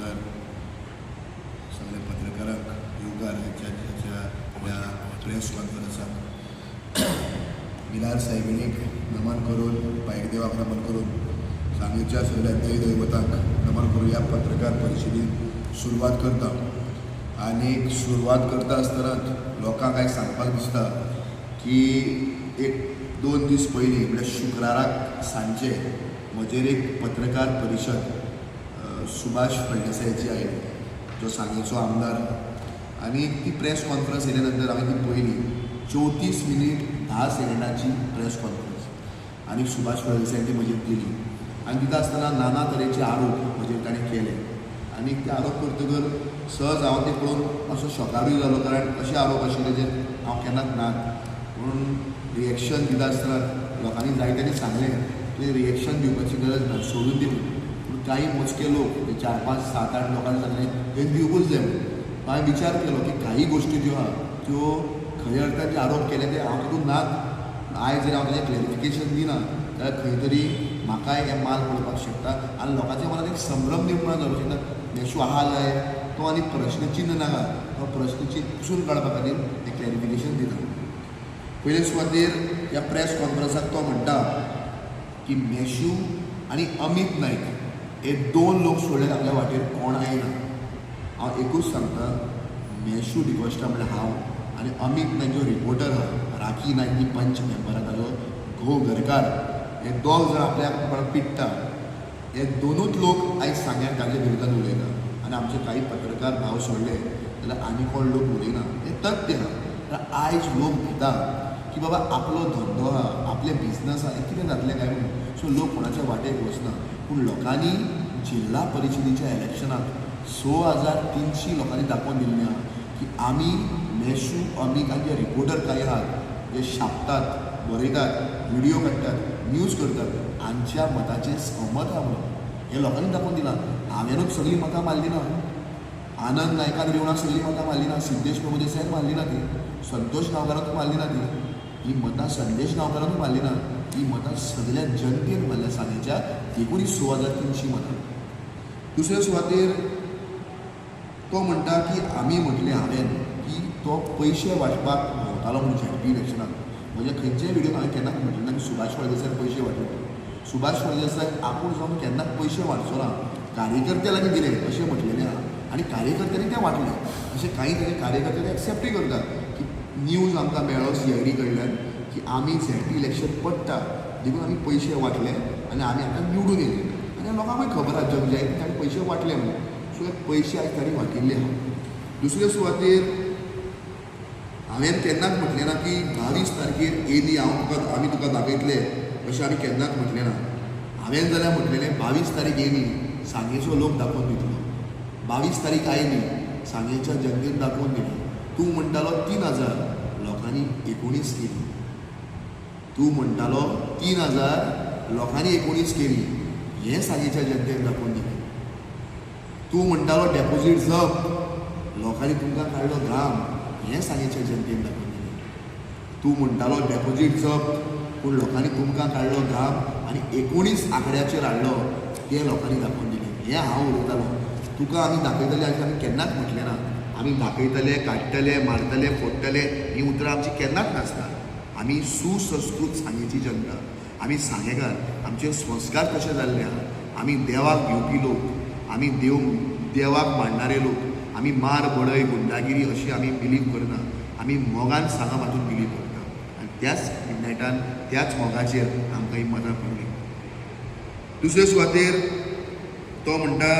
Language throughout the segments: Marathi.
नमस्कार सगळ्या पत्रकारांक येवकार ह्या प्रेस कॉन्फरन्साक बिलार साहेबीक नमन करून पायकदेवाक नमन करून सांगेच्या सगळ्या दैवतांक नमन करून ह्या पत्रकार परिशदेक सुरवात करता. आनी सुरवात करता आसतना लोकांक काय सांगपाक दिसता की एक 2 दीस पयलीं म्हणजे शुक्राराक सांजे म्हजेर एक पत्रकार परिशद सुभाष फळदेसायची आयली, जो सांगेचो आमदार. आनी ती प्रेस कॉन्फरन्स येयल्या नंतर हांवें ती पयली 34 मिनीट 10 सेकंडाची प्रेस कॉन्फरन्स आनी सुभाष फळदेसायन ती म्हजेर दिली. आनी दिता आसतना नाना तरेचे आरोप म्हजेर ताणें केले. आनी ते आरोप करतकर सहज हांव ते पळोवन असो शॉकारूय जालो, कारण अशे आरोप आशिल्ले जे हांव केन्नाच नात. म्हणून रिएक्शन दिता आसतना लोकांनी जायत्यांनी सांगलें तुवें रिएक्शन दिवपाची गरज ना, सोडून दी. पूण काही मोजके लोक 4, 5, 7, 8 लोकांनी सांगलें हें दिवपूच जाय म्हणून. हांवें विचार केलो की काही गोश्टी ज्यो आहा त्यो खंय अर्थान जे आरोप केले ते हांव तितून नात. आयज जर हांव ताचें क्लॅरिफिकेशन दिना जाल्यार खंय तरी म्हाकाय हें माल पडपाक शकता आनी लोकांच्या मनात एक संभ्रम निर्माण जावंक शकता. मेशू आहा जाय तो आनी प्रश्नचिन्ह नाका, तो प्रश्नचिन्ह पुसून काडपा खातीर हें क्लॅरिफिकेशन दिता. पयले सुवातेर ह्या प्रेस कॉन्फरन्साक तो म्हणटा की मेशू आनी अमित नायक हे 2 लोक सोडले आपल्या वाटेर कोण आयना. हांव एकूच सांगता, मेशू डिकोस्टा म्हणल्यार हांव आनी अमित नायक जो रिपोर्टर आहा, राखी नायक जी पंच मेंबर आहा ताजो घोव घरकार, हे 2 जाण आपल्याक पिट्टा. हे 2ूच लोक आयज सांग्यार ताजे विरोधान उलयता. आनी आमचे काही पत्रकार भाव सोडले जाल्यार आनी कोण लोक उलयना. हे तथ्य आहा. आयज लोक भिता की बाबा आपलो धंदो आहा, आपले बिझनस आहा, कितें जातलें काय म्हणून. सो लोक कोणाच्या वाटेक वचना. पूण लोकांनी जिल्हा परिशदेच्या इलेक्शनाक 6,300 लोकांनी दाखोवन दिल्लें आहा की आमी मेशू अमीक आनी जे रिपोर्टर काय आहात जे छापतात, बरयतात, व्हिडिओ काडटात, न्यूज करतात, हांच्या मताचेर सहमत आहा म्हणून हे लोकांनी दाखोवन दिलां. हांवेनूच सगळीं मतां मारलीं ना, आनंद नायकान रेवणाक सगळीं मतां मारलीं ना, सिद्धेश प्रभुदेसायान मारलीं ना, ती संतोष गांवकारांक मारलीं ना, ही मतां संदेश गांवकारांक मारलीं ना, ही मतां सगळ्या जनतेन मारल्या. सांगेच्या एकूण 6,300 मतां. दुसऱ्या सुवातेर तो म्हणटा की आमी म्हटलें हांवें की तो पयशे वांटपाक भोंवतालो म्हणून झेडपी इलेक्शनाक. म्हणजे खंयच्याय व्हिडिओ हांवें केन्नाच म्हटलें ना की सुभाष फळदेसाय पयशे वांटले. सुभाष फळदेसाय आपूण जावन केन्नाच पयशे वांटचो ना, कार्यकर्त्या लागीं दिले अशें म्हटलेलें आहा. आनी कार्यकर्त्यांनी तें वांटलें अशें काही ताजे कार्यकर्ते एक्सेप्टूय करतात की न्यूज आमकां मेळ्ळो CID कडल्यान की आमी झेडपी इलेक्शन पडटा देखून आमी पयशे वांटले आनी आमी आतां निवडून येयले. आनी लोकांकूय खबर आहा जग जाय ताणें पयशे वांटले म्हणून. सो हे पयशे आयज ताणें वांटिल्ले आहा. दुसरे सुवातेर हांवें केन्नाच म्हटलें ना की 22 तारखेर येयली आमी तुका दाखयतले अशें आमी केन्नाच म्हटलें ना. हांवें जाल्यार म्हटलेलें 22 तारीख येयली सांगेचो लोक दाखोवन दितलो. 22 तारीख आयली सांगेच्या जनतेन दाखोवन दिली. तूं म्हणटालो 3,000 लोकांनी 19 केली. तूं म्हणटालो 3,000 लोकांनी 19 केली. हें सांगेच्या जनतेन दाखोवन दिलें. तूं म्हणटालो डेपोजीट जप्त लोकांनी तुमकां काडलो घाम. हें सांगेच्या जनतेन दाखोवन दिलें. तूं म्हणटालो डेपोजीट जप्त पूण लोकांनी तुमकां काडलो घाम आनी 19 आंकड्याचेर हाडलो तें लोकांनी दाखोवन दिलें. हें हांव उलयतालो. तुका आमी दाखयतले अशें आमी केन्नाच म्हटलें ना. आमी दाखयतले, काडटले, मारतले, फोडटले ही उतरां आमची केन्नाच नासता. आमी सुसंस्कृत सांगेची जनता. आमी सांगेकार, आमचे संस्कार कशे जाल्ले आहा. आमी देवाक भिवपी लोक, आमी देवाक मानणारे लोक. आमी मार बडय गुंडागिरी अशी आमी बिलीव करना. आमी मोगान सांगप हातूंत बिलीव करता. आनी त्याच मिडनायटान त्याच मोगाचेर आमकां ही मतां पडली. दुसरे सुवातेर तो म्हणटा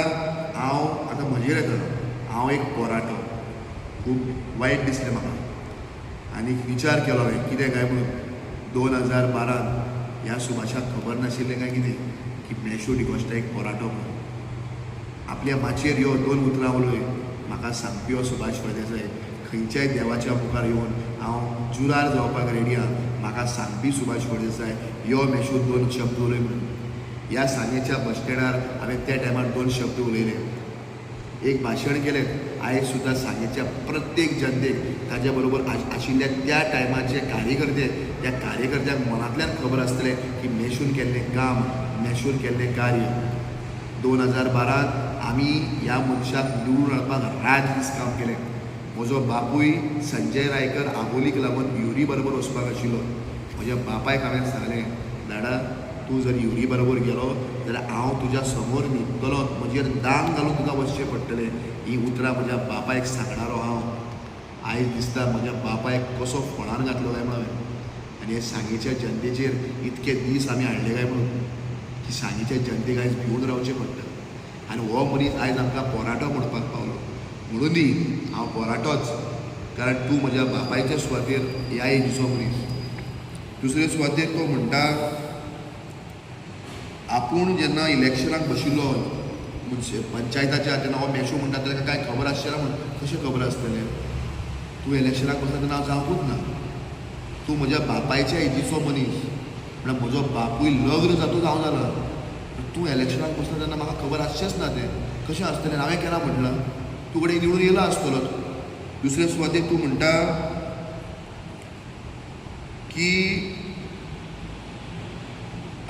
हांव आतां म्हजेर येता, हांव एक पोराटो. खूब वायट दिसलें म्हाका. आनी विचार केलो हांवें कितें काय म्हणून 2012 ह्या सुभाषाक खबर नाशिल्लें काय कितें की मेशू डिकोस्टा एक पोराटो म्हणून. आपल्या माचयेर यो 2 उतरां उलय म्हाका सांगपी हो सुभाष फळदेसाय. खंयच्याय देवाच्या मुखार येवन हांव जुरार जावपाक रेडी आहा. म्हाका सांगपी सुभाष फळदेसाय यो मेशू 2 शब्द उलय म्हणून. ह्या सांगेच्या बस स्टँडार हांवें त्या टायमार 2 शब्द उलयले. एक भाशण केलें. आयज सुद्दां सांगेच्या प्रत्येक जनतेक ताजे बरोबर आशिल्ल्या त्या टायमाचे कार्यकर्ते, त्या कार्यकर्त्यांक मनांतल्यान खबर आसतलें की मेशून केल्लें काम, मेशून केल्लें कार्य. 2012 आमी ह्या मनशाक निवडून हाडपाक रात दीस काम केलें. म्हजो बापूय संजय रायकर आबोलीक लागून युरी बरोबर वचपाक आशिल्लो. म्हज्या बापायक हांवें सांगलें, दाडा तूं जर युरी बरोबर गेलो जाल्यार हांव तुज्या समोर न्हिदतलो, म्हजेर दांग घालून तुका वचचें पडटलें. ही उतरां म्हज्या बापायक सांगणारो हांव. आयज दिसता म्हज्या बापायक कसो फोंडार घातलो काय म्हणून. आनी हे सांगेच्या जनतेचेर इतके दीस आमी हाडले काय म्हणून की सांगेच्या जनतेक आयज भिवून रावचें पडटा. आनी हो मनीस आयज आमकां पोराटो म्हणपाक पावलो. म्हणून दी हांव पोराटोच, कारण तूं म्हज्या बापायच्या सुवातेर ह्या एजीचो मनीस. दुसरे सुवातेर तो म्हणटा, आपूण जेन्ना इलेक्शनाक बशिल्लो पंचायताच्या, तेन्ना हो मेशू म्हणटा ताका कांय खबर आसचें ना म्हण. कशें खबर आसतलें? तूं इलेक्शनाक बसता तेन्ना हांव जावंकूच ना. तूं म्हज्या बापायच्या एजीचो मनीस, म्हळ्यार म्हजो बापूय लग्न जातूच हांव जाला. तूं इलेक्शनाक बसता तेन्ना म्हाका खबर आसचेंच ना तें कशें आसतलें. हांवें केन्ना म्हटलां तूं कडेन निवडून येयलो आसतलो. दुसरे सुवातेर तूं म्हणटा की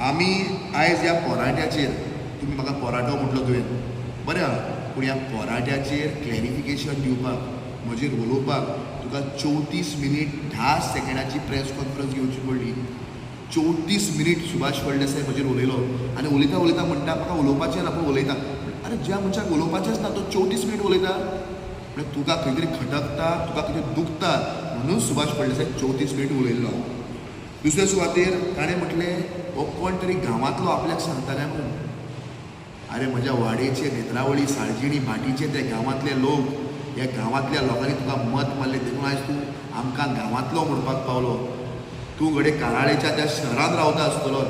आमी आयज ह्या पोराट्याचेर, तुमी म्हाका पोराटो म्हटलो तुवें, बरें आहा, पूण ह्या पोराट्याचेर क्लॅरिफिकेशन दिवपाक, म्हजेर उलोवपाक तुका 34 मिनीट 10 सेकंडाची प्रेस कॉन्फरन्स घेवची पडली. 34 मिनीट सुभाष फळदेसाय म्हजेर उलयलो आनी उलयता उलयता म्हणटा म्हाका उलोवपाचें ना पूण उलयता. अरे ज्या मनशाक उलोवपाचेंच ना तो 34 मिनीट उलयता. म्हणजे तुका खंय तरी खटकता, तुका कितें दुखता म्हणून सुभाष फळदेसाय 34 मिनीट उलयल्लो. दुसऱ्या सुवातेर ताणें म्हटलें हो कोण तरी गांवांतलो आपल्याक सांगता काय म्हणून. अरे म्हज्या वाडेचे, नेत्रावळी, साळजिणी, भाटीचे ते गांवांतले लोक, ह्या गांवांतल्या लोकांनी तुका मत मारलें देखून आयज तूं आमकां गांवांतलो म्हणपाक पावलो. तूं घडये काराळेच्या त्या शहरांत रावता आसतलो,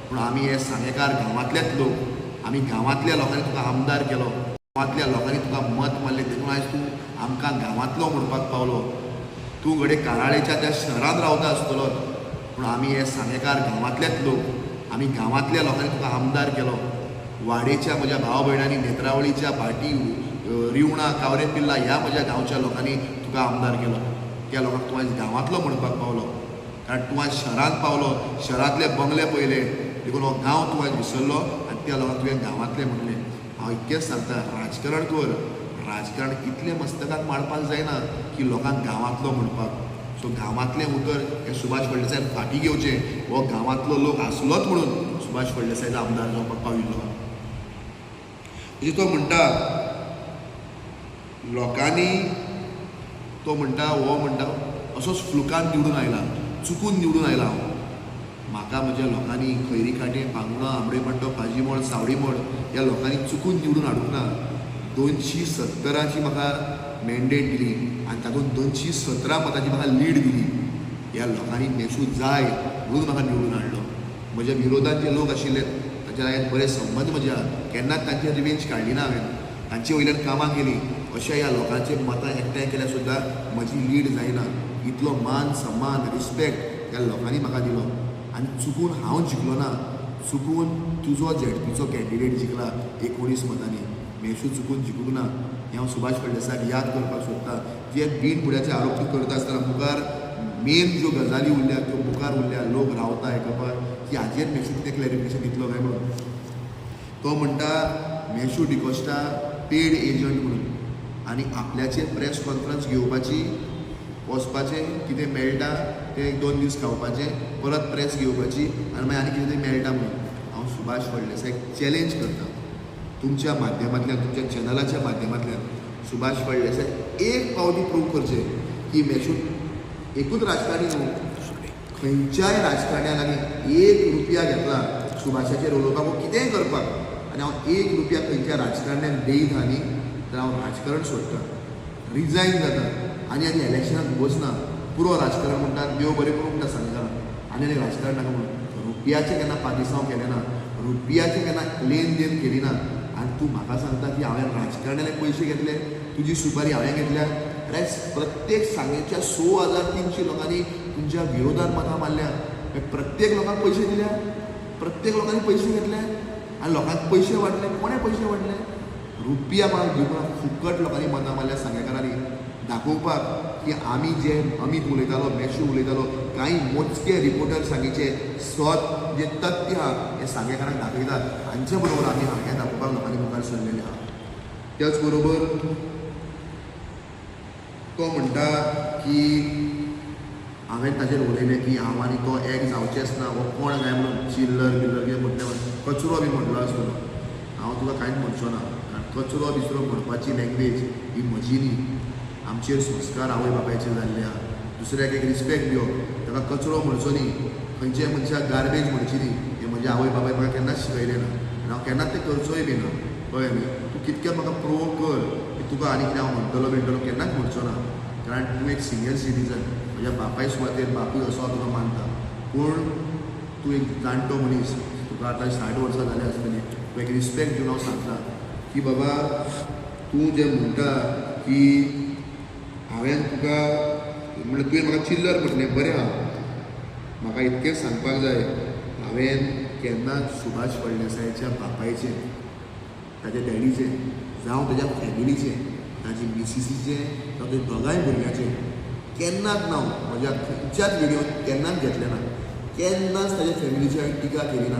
पूण आमी हे सांगेकार गांवांतलेच लोक. आमी गांवांतल्या लोकांनी तुका आमदार केलो, गांवांतल्या लोकांनी तुका मत मारलें देखून आयज तूं आमकां गांवांतलो म्हणपाक पावलो. तूं घडये काराळेच्या त्या शहरांत रावता आसतलो, पूण आमी हे सांगेकार गांवांतलेच लोक. आमी गांवांतल्या लोकांनी तुका आमदार केलो. वाडेच्या म्हज्या भाव भयणांनी, नेत्रावळीच्या, भाटी, रिवणा, कावरे पिल्ला ह्या म्हज्या गांवच्या लोकांनी तुका आमदार केलो. त्या लोकांक तूं आयज गांवांतलो म्हणपाक पावलो, कारण तूं आयज शहरांत पावलो, शहरांतले बंगले पयले देखून हो गांव तूं आयज विसरलो आनी त्या लोकांक तुवें गांवांतले म्हणलें. हांव इतकेंच सांगता, राजकारण कर, राजकारण इतलें मस्तकाक मारपाक जायना की लोकांक गांवांतलो म्हणपाक. सो गांवांतलें उतर हे सुभाष फळदेसाय फाटीं घेवचें. हो गांवांतलो लोक आसलोच म्हणून सुभाष फळदेसायचो आमदार जावपाक पाविल्लो. म्हणजे तो म्हणटा लोकांनी, तो म्हणटा, हो म्हणटा असोच फ्लुकान निवडून आयला, चुकून निवडून आयला हांव. म्हाका म्हज्या लोकांनी खैरी खाटी, पांगुळा, आंबडे पड्डो, भाजी मोड, सावडी मोड ह्या लोकांनी चुकून निवडून हाडूंक ना. 217ची म्हाका मॅन्डेट दिली आनी तातूंत 217 मतांची म्हाका लीड दिली. ह्या लोकांनी मेशू जाय म्हणून म्हाका निवडून हाडलो. म्हज्या विरोधात जे लोक आशिल्ले तांचे हांवें बरे संबंद म्हज्या, केन्नाच तांची रिवेंज काडली ना हांवें. तांचे वयल्यान कामां केली. अशा ह्या लोकांचे मतां एकठांय केल्यार सुद्दां म्हजी लीड जायना. इतलो मान, सम्मान, रिस्पेक्ट ह्या लोकांनी म्हाका दिलो. आनी चुकून हांव जिखलो ना, चुकून तुजो झेडपीचो कॅन्डिडेट जिखला 19 मतांनी. मेशू चुकून जिखूंक ना. हें हांव सुभाष फळदेसायक याद करपाक सोदतां. जे बिनबुड्याचे आरोप तूं करता आसतना मुखार मेन ज्यो गजाली उरल्या त्यो मुखार उरल्या, लोक रावता आयकपाक, की हाजेर मेशू कितें क्लॅरिफिकेशन दितलो काय म्हणून. तो म्हणटा मेशू डिकोस्टा पेड एजंट म्हणून, आनी आपल्याचेर प्रेस कॉन्फरन्स घेवपाची, वचपाचें, कितें मेळटा तें 1-2 दीस खावपाचें, परत प्रेस घेवपाची आनी मागीर आनी कितें तरी मेळटा म्हणून. हांव सुभाष फळदेसायक चॅलेंज करता, तुमच्या माध्यमांतल्यान, तुमच्या चॅनलाच्या माध्यमांतल्यान सुभाष फळदेसाय एक पावटी प्रूव करचें की मेशू एकूच राजकारणी न्हू, खंयच्याय राजकारण्या लागीं 1 रुपया घेतला सुभाषाचेर उलोवपाक वा कितेंय करपाक, आनी हांव 1 रुपया खंयच्या राजकारण्याक देयत न्ही जाल्यार हांव राजकारण सोडटां, रिजायन जाता आनी इलेक्शनाक बसना. पुरो राजकारण म्हणटा देव बरें करूं म्हणटा सांगता, आनी राजकारण नाका म्हणून. रुपयाचें केन्ना पादिसांव केलें ना, रुपयाचें केन्ना लेन देन केली ना. आनी तूं म्हाका सांगता की हांवें राजकारण्याक पयशे घेतले, तुजी सुपारी हांवें घेतल्या. अरे प्रत्येक सांगेच्या 6,300 लोकांनी तुमच्या विरोधात मतां मारल्या. प्रत्येक लोकांक पयशे दिल्या, प्रत्येक लोकांनी पयशे घेतले आनी लोकांक पयशे वाडले. कोणे पयशे वाडले? रुपया म्हाका दिवना, फुकट लोकांनी मतां मारल्या सांगेकारांनी दाखोवपाक की आमी जे अमित उलयतालो मेशू उलयतालो कांय मोजके रिपोर्टर सांगीचे स्वत जे तथ्य आहा हे सांगेकारांक दाखयतात हांचे बरोबर आमी हें दाखोवपाक लोकांनी मुखार सरलेले आहा. त्याच बरोबर तो म्हणटा की हांवें ताचेर उलयलें की हांव आनी तो एक जावचेंच ना वो कोण काय म्हणून चिल्लर बिल्लर कितें म्हटलें कचरो बी म्हटलो आसतलो. हांव तुका कांयच म्हणचो ना कारण कचरो बिचरो म्हणपाची लँग्वेज ही म्हजी न्ही. आमचेर संस्कार आवय बापायचे जाल्ले आहा. दुसऱ्याक एक रिस्पेक्ट दिवप ताका कचरो म्हणचो न्ही खंयचे मनशाक गार्बेज म्हणची न्ही हें म्हजे आवय बापाय म्हाका केन्नाच शिकयलें ना आनी हांव केन्नाच तें करचोय बी ना. कळ्ळें न्ही. तूं कितकें म्हाका प्रोवोक कर की तुका आनी कितें हांव म्हणटलो बिणटलो केन्नाच म्हणचो ना कारण तूं एक सिनियर सिटीजन म्हज्या बापाय सुवातेर बापूय असो हांव तुका मानता. पूण तूं एक जाणटो मनीस तुका आतां 60 वर्सां जालीं आसतलीं तूं एक रिस्पेक्ट दिवन हांव सांगता की बाबा तूं जें म्हणटा की हांवें तुका म्हणल्यार तुवें म्हाका चिल्लर म्हटलें बरें आहा. म्हाका इतकें सांगपाक जाय हांवें केन्नाच सुभाष फळदेसायाच्या बापायचें ताच्या डॅडीचें जावं ताच्या फॅमिलीचें ताची मिसिसीचें जावं त्या दोगांय भुरग्याचें केन्नाच नांव म्हज्या खंयच्याच व्हिडियोन केन्नाच घेतलें ना. केन्नाच ताच्या फॅमिलीची हांवें टिका केली ना.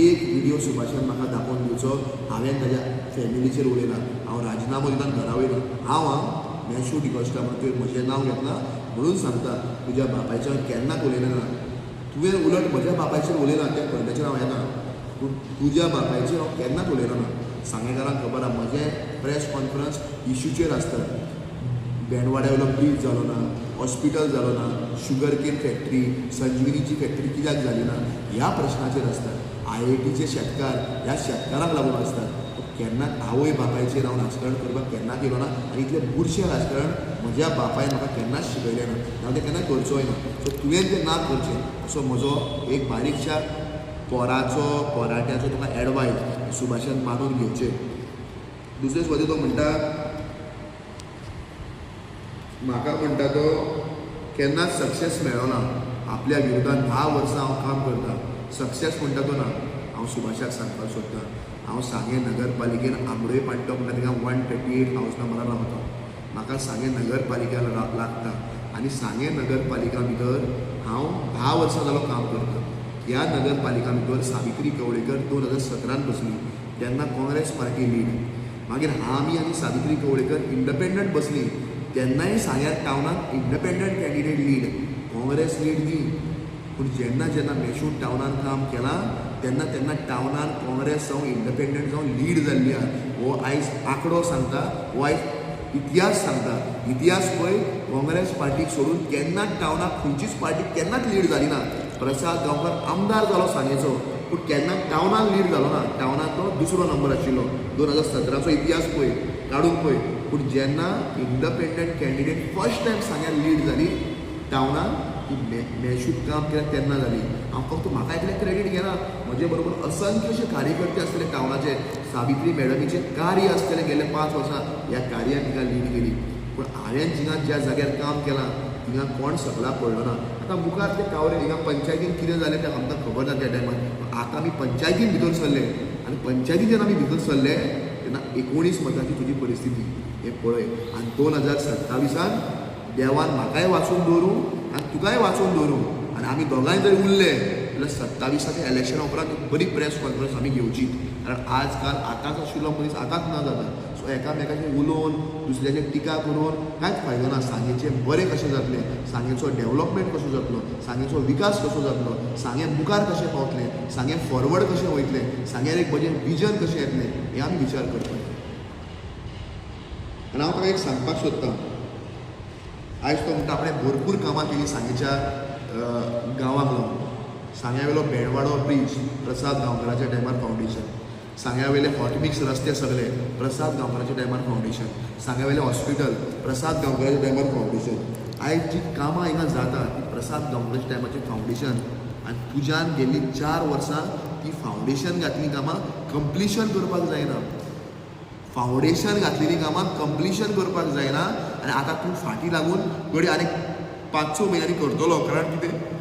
एक व्हिडियो सुभाषान म्हाका दाखोवन दिवचो हांवें ताच्या फॅमिलीचेर उलयलां. हांव राजिनामो दितां घरा वयलो हांव मॅशू डिकॉस्टा म्हणून तुवें म्हजें नांव घेतलां म्हणून सांगता तुज्या बापायचेर केन्नाच उलयलें ना. तुवें उलट म्हज्या बापायचेर उलयलां त्या पडद्याचेर हांव येना पूण तुज्या बापायचेर हांव केन्नाच उलयलो ना. सांगेकारांक खबर आहा म्हजें प्रेस कॉन्फरन्स इश्यूचेर आसता. बेंडवाड्या वयलो ब्रीज जालो ना, हॉस्पिटल जालो ना, शुगर केन फॅक्टरी संजिवनीची फॅक्टरी कित्याक जाली ना ह्या प्रश्नाचेर आसता. IITचे शेतकार ह्या शेतकाराक लागून आसता. केन्नाच आवय बापायचेर हांव राजकारण करपाक केन्ना केलो ना आनी इतलें बुरशें राजकारण म्हज्या बापायन म्हाका केन्नाच शिकयलें ना. हांव तें केन्ना करचोय ना. सो तुवें तें ना करचें असो म्हजो एक बारीकशा पोराट्याचो तुका एडवायस सुभाषान मानून घेवचें. दुसरे सुवातेर तो म्हणटा म्हाका म्हणटा तो केन्नाच सक्सेस मेळ्ळो ना. आपल्या विरोधान 10 वर्सां हांव काम करतां. सक्सेस म्हणटा तो ना. हांव सुभाषाक सांगपाक सोदतां हांव सांगे नगरपालिकेन आंबडोय पाड्डो म्हणटा तिका 138 हावज नंबरान रावता. म्हाका सांगे नगरपालिका लागता आनी सांगे नगरपालिका भितर हांव 10 वर्सां जालो काम करतां. ह्या नगरपालिका भितर सावित्री कवळेकर 2017 बसली तेन्ना काँग्रेस पार्टी लीड. मागीर आमी आनी सावित्री कवळेकर इंडिपेंडंट बसली तेन्नाय सांग्यार टावनाक independent candidate lead Congress lead न्ही. पूण जेन्ना जेन्ना मेशूर टावनान काम केलां तेन्ना तेन्ना टावनान काँग्रेस जावं इंडिपेंडंट जावं लीड जाल्ली आहा. हो आयज आंकडो सांगता हो आयज इतिहास सांगता. इतिहास पळय काँग्रेस पार्टीक सोडून केन्नाच टावनाक खंयचीच पार्टी केन्नाच लीड जाली ना. प्रसाद गांवकर आमदार जालो सांगेचो पूण केन्ना टावनाक लीड जालो ना. टावनाक तो दुसरो नंबर आशिल्लो. 2017चो इतिहास पळय काडून पळय. पूण जेन्ना इंडिपेंडंट कॅन्डिडेट फर्स्ट टायम सांग्यार लीड जाली टावनाक ती मेशूत काम केलें तेन्ना जाली. हांव फक्त म्हाका एकलें क्रेडीट घेना. म्हजे बरोबर असंख्य अशे कार्यकर्ते आसतले टावनाचे. सावित्री मॅडमीचें कार्य आसतलें गेले 5 वर्सां ह्या कार्याक तिका लीड केली. पूण हांवें जिंगा ज्या जाग्यार काम केलां थिंगा कोण सकला पडलो ना. आतां मुखार ते कावरे हिंगा पंचायतीन कितें जालें तें आमकां खबर ना त्या टायमार. आतां आमी पंचायतीन भितर सरले आनी पंचायतीन जेन्ना आमी भितर सरले तेन्ना 19 मतांची तुजी परिस्थिती हें पळय. आनी 2027 देवान म्हाकाय वाचून दवरूं आनी तुकाय वाचून दवरूं आनी आमी दोगांय जर उरले जाल्यार 27 इलेक्शना उपरांत एक बरी प्रेस कॉन्फरन्स आमी घेवची. कारण आजकाल आतांच आशिल्लो मनीस आतांच ना जाता. सो एकामेकाचेर उलोवन दुसऱ्याचेर टिका करून कांयच फायदो ना. सांगेचें बरें कशें जातलें, सांगेचो डेवलपमेंट कसो जातलो, सांगेचो विकास कसो जातलो, सांगे मुखार कशें पावतलें, सांगे फॉरवर्ड कशें वयतलें, सांग्यार एक म्हजें विजन कशें येतलें हें आमी विचार करतले. आनी हांव ताका एक सांगपाक सोदतां आयज तो म्हणटा आपणें भरपूर कामां केलीं सांगेच्या गांवांक लागून. सांग्या वयलो बेंडवाडो ब्रीज प्रसाद गांवकराच्या टायमार फावंडेशन. सांग्या वयले हॉटमिक्स रस्ते सगळे प्रसाद गांवकराच्या टायमार फावंडेशन. सांग्या वयलें हॉस्पिटल प्रसाद गांवकराच्या टायमार फावंडेशन. आयज जी कामां हिंगा जाता ती प्रसाद गांवकराच्या टायमाचें फावंडेशन. आनी तुज्यान गेल्लीं 4 वर्सां ती फावंडेशन घातलीं कामां कंप्लिशन करपाक जायना. फावंडेशन घातलेलीं कामां कंप्लिशन करपाक जायना. आनी आतां तूं फाटीं लागून घडी आनी 5-6 म्हयन्यांनी करतलो. कारण कितें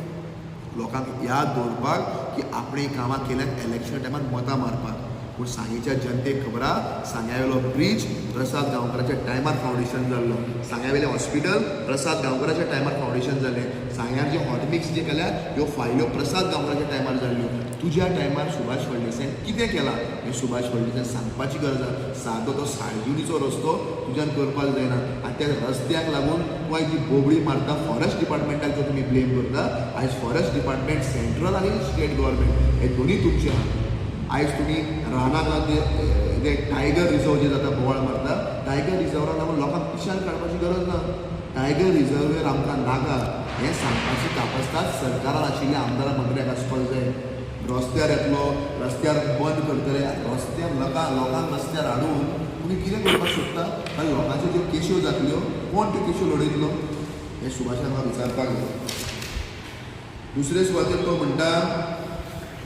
लोकांक याद दवरपाक की आपणें कामां केल्यात इलेक्शन टायमार मतां मारपाक. पूण सांगेच्या जनतेक खबर आहा सांग्यावेलो ब्रिज प्रसाद गांवकाराच्या टायमार फावंडेशन जाल्लो, सांग्यावेलें हॉस्पिटल प्रसाद गांवकाराच्या टायमार फावंडेशन जालें, सांग्यार जे हॉट मिक्स जे केल्या ह्यो फायल्यो प्रसाद गांवकाराच्या टायमार जाल्ल्यो. तुज्या टायमार सुभाष फडणवीसान कितें केलां हें सुभाष फडणवीसान सांगपाची गरज आसा. सादो तो साळगिणीचो रस्तो तुज्यान करपाक जायना आनी त्या रस्त्याक लागून तूं आयज जी बोबडी मारता फॉरेस्ट डिपार्टमेंटाचो तुमी ब्लेम करता. आयज फॉरेस्ट डिपार्टमेंट सेंट्रल आनी स्टेट गव्हर्मेंट हे दोनी तुमचे आहा. आयज तुमी रानाक जे टायगर रिजर्व जे जाता बोवाळ मारता, टायगर रिजर्वान लागून लोकांक पिशान काडपाची गरज ना. टायगर रिजर्वेर आमकां नाका हें सांगपाची कापासतात सरकारान आशिल्ल्या आमदार मंत्र्याक आसपाक जाय. रस्त्यार येतलो, रस्त्यार बंद करतले, रस्त्यार लोकांक रस्त्यार हाडून तुमी कितें करपाक सोदता? आनी लोकांच्यो ज्यो केश्यो जातल्यो कोण त्यो केश्यो लडयतलो हें सुभाषान म्हाका विचारपाक जाय. दुसरे सुवातेर तो म्हणटा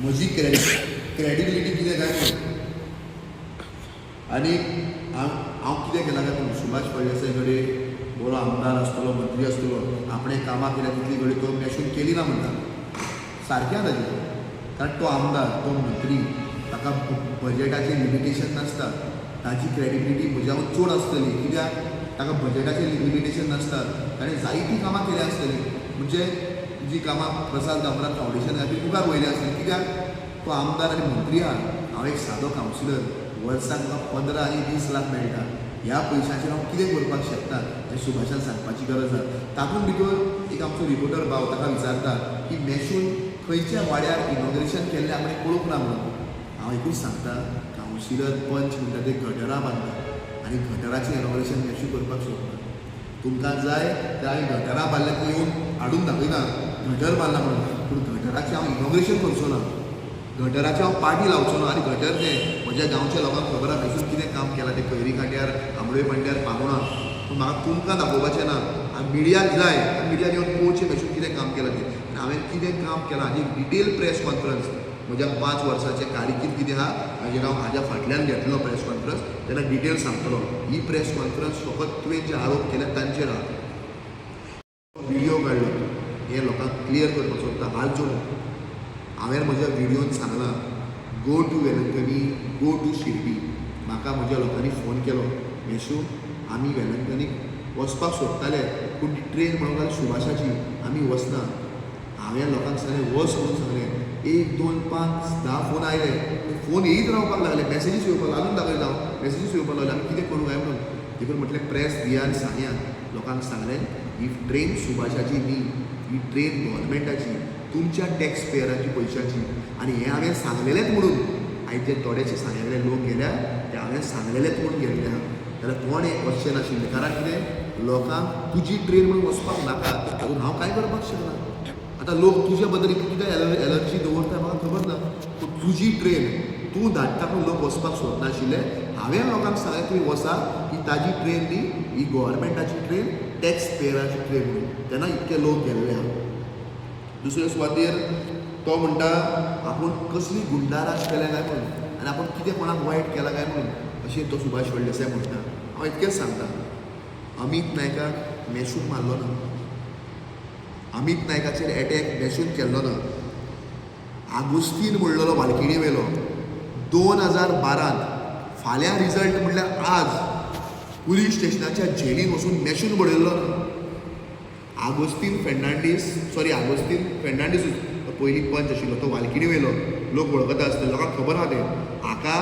म्हजी क्रेडिबिलिटी कितें काय म्हणून. आनी हांव कितें केलां काय म्हणून सुभाष फडणवीसा कडेन बरो आमदार आसतलो, मंत्री आसतलो, आपणें कामां केल्या तितली घडी तो मॅशून केली ना म्हणटा. सारकें आसा ताजें, कारण तो आमदार तो मंत्री ताका बजेटाचें लिमिटेशन नासता. ताची क्रेडिबिलिटी म्हज्याहून चड आसतली कित्याक ताका बजेटाचें लिमिटेशन नासता. ताणें जायतीं कामां केली आसतली, म्हणजे जी कामां प्रसाद गांवकार फावंडेशन खातीर मुखार वयली आसतली. कित्याक तो आमदार आनी मंत्री आहा, हांव एक सादो कावन्सिलर, वर्साक म्हाका 15 आनी 20 लाख मेळटा. ह्या पयशांचेर हांव कितें करपाक शकता हें सुभाषान सांगपाची गरज आसा. तातूंत भितर एक आमचो रिपोर्टर भाव ताका विचारता की मॅशून खंयच्या वाड्यार इनॉग्रेशन केल्लें आमकां पळोवंक ना म्हणून. हांव एकूच सांगता, कावन्सिलर पंच म्हणटा ते गटरां बांदता आनी गटराचें इनॉग्रेशन मॅशून करपाक सोदता. तुमकां जाय जाल्यार हांवें गटरां बांदल्या ती येवन हाडून दाखयना गटर बांदला म्हणून, पूण गटराचें हांव इनॉग्रेशन करचो ना, गटराचें हांव पाटी लावचो ना. आनी गटर तें म्हज्या गांवच्या लोकांक खबर आहा मॅशून कितें काम केलां तें खैरी कांट्यार, आंबळे पांट्यार, पागोणा. पूण म्हाका तुमकां दाखोवपाचें ना, आनी मिडियाक जाय मिडियान येवन पळोवचें मॅशून कितें काम केलां तें. आनी हांवें कितें काम केलां हाजी डिटेल प्रेस कॉन्फरन्स म्हज्या 5 वर्साचें कारकीर्द कितें आहा हाजेर हांव हाज्या फाटल्यान घेतलो प्रेस कॉन्फरन्स, तेन्ना डिटेल सांगतलो. ही प्रेस कॉन्फरन्स फकत तुवें जे आरोप केले तांचेर आहा. व्हिडियो काडलो हे लोकांक क्लियर करपाक सोदता. हात जोडून हांवें म्हज्या व्हिडियोन सांगलां go to Velankanni, go to Shirdi. म्हाका म्हज्या लोकांनी फोन केलो मेशू आमी वेलंकनीक वचपाक सोदताले पूण ती ट्रेन म्हणून जाली सुभाषाची, आमी वचना. हांवें लोकांक सांगलें वच म्हणून सांगलें. 1, 2, 5, 10 फोन आयले, फोन येयत रावपाक लागले, मॅसेजीस येवपाक लागून दाखयता हांव मॅसेजीस येवपाक लागले. आमी कितें करूं काय म्हणून देखून म्हटलें प्रेस दिया आनी सांगया. लोकांक सांगलें ही ट्रेन सुभाषाची न्ही, ही ट्रेन गव्हर्मेंटाची, तुमच्या टॅक्स पेयराची पयशांची. आनी हें हांवें सांगलेलेंच म्हणून आयज जे थोडेशे सांगलेले लोक गेल्या ते हांवें सांगलेलेंच म्हणून गेल्ले आहा. जाल्यार कोण एक वचचें नाशिल्लें, कारण कितें लोकांक तुजी ट्रेन म्हणून वचपाक नाका तातूंत हांव कांय करपाक शकना. आतां लोक तुज्या बद्दल कितें एलर्जी दवरता म्हाका खबर ना, पूण तुजी ट्रेन तूं धाडटा पूण लोक वचपाक सोदनाशिल्ले. हांवें लोकांक सांगलें तुमी वचा, ही ताजी ट्रेन न्ही, ही गव्हर्मेंटाची ट्रेन, टॅक्स पेयराची ट्रेन म्हणून. तेन्ना इतके लोक गेल्ले आहा. दुसरे सुवातेर तो म्हणटा आपूण कसली गुंडाराज केल्या काय म्हणून आनी आपूण कितें कोणाक वायट केलां काय म्हणून अशें तो सुभाष फडणवीस म्हणटा. हांव इतकेंच सांगता, अमित नायकाक मॅशून मारलो ना, अमित नायकाचेर एटॅक मॅशून केल्लो ना. आगोस्तीन म्हणलेलो वालकिणी वेलो 2012 फाल्यां रिजल्ट म्हणल्यार आज पुलीस स्टेशनाच्या जेलीन वचून मॅशून बडयल्लो ना. आगोस्तीन फेर्नांडीस पयलीं पंच आशिल्लो तो वालकिणी वेलो, लोक वळखता आसतले, लोकांक खबर आहा तें. हाका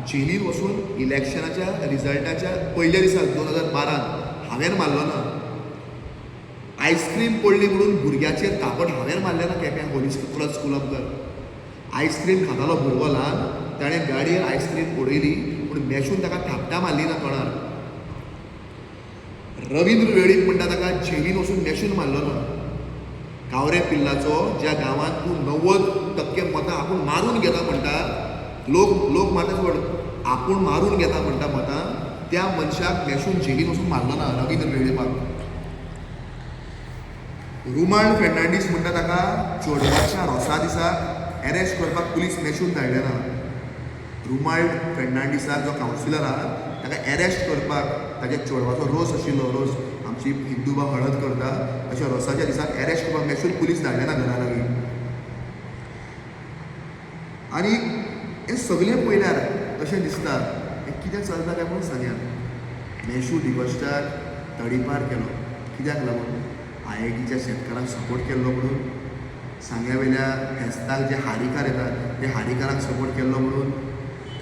जेलीन वचून इलेक्शनाच्या रिजल्टाच्या पयल्या दिसा 2012 हांवें मारलो ना. आयस्क्रीम पडली म्हणून भुरग्याचेर तापट हांवें मारलें ना केप्यां होली क्रॉस स्कूल मुखार. आयस्क्रीम खातालो भुरगो ल्हान, ताणें गाडयेर आयस्क्रीम उडयली पूण मॅशून ताका थापटा मारली ना तोंडार. रवींद्र वेळीप म्हणटा ताका जेलीन वचून मॅशून मारलो ना. गावरे पिल्लाचो ज्या गांवांत तूं 90% मतां आपूण मारून घेता म्हणटा, लोक मारता चड आपूण मारून घेता म्हणटा मतां, त्या मनशाक मॅशून जेलीन वचून मारलो ना रवींद्र वेळीपाक. रुमाल्ड फेर्नांडीस म्हणटा ताका चोडवाच्या रोसा दिसाक एरेस्ट करपाक पुलीस मॅशून धाडलें ना. रुमाल्ड फेर्नांडीसाक जो कावन्सिलर आहा ताका एरेस्ट करपाक ताच्या चोडवाचो रोस आशिल्लो, रोस आमची हिंदू भाव हळद करता अशा रोसाच्या दिसाक एरेस्ट करपाक मॅशून पुलीस धाडलें ना घरा लागीं. आनी हें सगळें पळयल्यार अशें दिसता हें कितें चलता काय म्हणून सांगया. मेशू डिकोस्टाक तडीपार केलो कित्याक लागून IITच्या शेतकारांक सपोर्ट केल्लो म्हणून, सांग्या वयल्या फेस्ताक जे हारीकार येतात ते हारीकारांक सपोर्ट केल्लो म्हणून,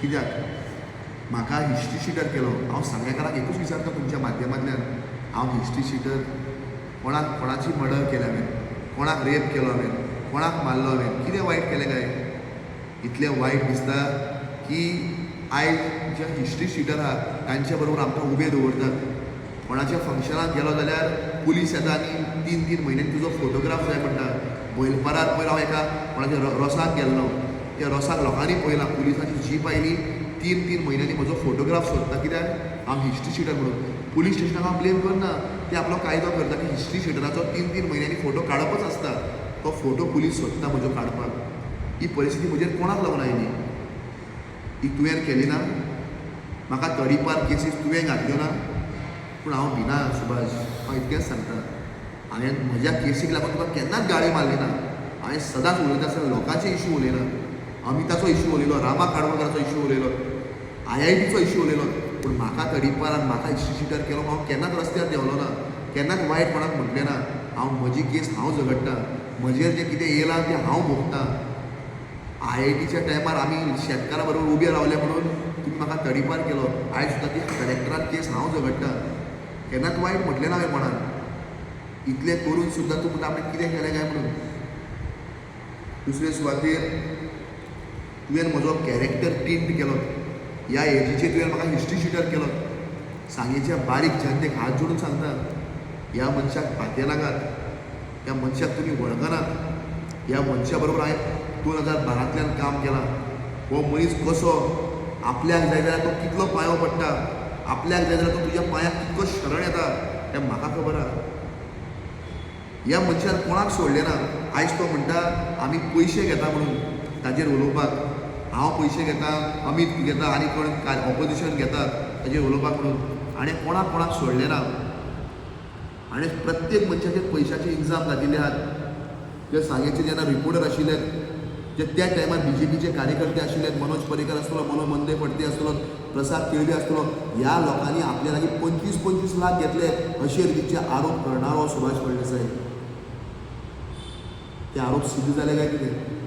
कित्याक म्हाका हिस्ट्री शिटर केलो. हांव सांगेकाराक एकूच विचारता तुमच्या माध्यमांतल्यान, हांव हिस्ट्री शिटर कोणाची मर्डर केल्या हांवें, कोणाक रेप केलो हांवें, कोणाक मारलो हांवें, कितें वायट केलें काय. इतलें वायट दिसता की आयज जे हिस्ट्री शिटर आहा तांचे बरोबर आमकां उबे दवरतात. कोणाच्या फंक्शनाक गेलो जाल्यार पुलीस येता आनी 3-3 म्हयन्यांनी तुजो फोटोग्राफ जाय म्हणटा. बैलपरार पयर हांव एका कोणाच्या रोसाक गेल्लो, त्या रोसाक लोकांनी पळयलां, पुलिसांची जीप आयली, 3-3 म्हयन्यांनी म्हजो फोटोग्राफ सोदता. कित्याक हांव हिस्ट्री शिटर म्हणून. पुलीस स्टेशनाक हांव ब्लेम करना, ते आपलो कायदो करता की हिस्ट्री शिटराचो 3-3 म्हयन्यांनी फोटो काडपच आसता. तो फोटो पुलीस सोदता म्हजो काडपाक. ही परिस्थिती म्हजेर कोणाक लागून आयली? ही तुवें केली ना? म्हाका तडीपार केसीस तुवें घातल्यो ना? पूण हांव भिना सुभाष, हांव इतकेंच सांगता, हांवें म्हज्या केसीक लागून तुका केन्नाच गाळी मारली ना. हांवें सदांच उलयता आसतना लोकांचे इशू उलयना. अमिताचो इशू उलयलो, रामा काडवळकराचो इशू उलयलो, IITचो इशू उलयलो, पूण म्हाका तडीपार आनी म्हाका हिस्ट्री शिटर केलो हांव केन्नाच रस्त्यार देंवलो ना, केन्नाच वायट कोणाक म्हटलें ना. हांव म्हजी केस हांव झगडटां, म्हजेर जें कितें येयलां तें हांव भोगतां. IITच्या टायमार आमी शेतकारा बरोबर उबे रावले म्हणून तुमी म्हाका तडीपार केलो. आयज सुद्दां ती कलेक्टरान केस हांव झगडटां, केन्नाच वायट म्हटलें ना हांवें कोणाक. इतलें करून सुद्दां तूं म्हणटा आपणें कितें केलें काय म्हणून. दुसरे सुवातेर तुवें म्हजो कॅरेक्टर टिंट केलो. ह्या एजीचेर तुवें म्हाका हिस्ट्री शिटर केलो. सांगेच्या बारीक जनतेक हात जोडून सांगता, ह्या मनशाक फातें नाकात, ह्या मनशाक तुमी वळखनात. ह्या मनशा बरोबर हांवें 2012 काम केलां. हो मनीस कसो, आपल्याक जाय जाल्यार तो कितलो पांयो पडटा, आपल्याक जाय जाल्यार तो तुज्या पांयाक कितलो शरण येता हें म्हाका खबर आहा. ह्या मनशान कोणाक सोडलें ना. आयज तो म्हणटा आमी पयशे घेता म्हणून ताजेर उलोवपाक. हांव पयशे घेता, अमीत घेता आनी कोण ऑपोजिशन घेता ताजेर उलोवपाक म्हणून. हाणें कोणाक सोडलें ना. हाणें प्रत्येक मनशाचेर पयशाचे इल्जाम घातिल्ले आहात. जे सांगेचे जेन्ना रिपोर्टर आशिल्ले, जे त्या टायमार BJPचे कार्यकर्ते आशिल्ले, मनोज पर्रीकर आसतलो, मनोज मंदे पडते आसतलो, प्रसाद केळवे आसतलो, ह्या लोकांनी आपल्या लागीं 25-25 लाख घेतले अशे रितीचे आरोप करणारो सुभाष फळदेसाय. ते आरोप सिद्ध जाले काय कितें?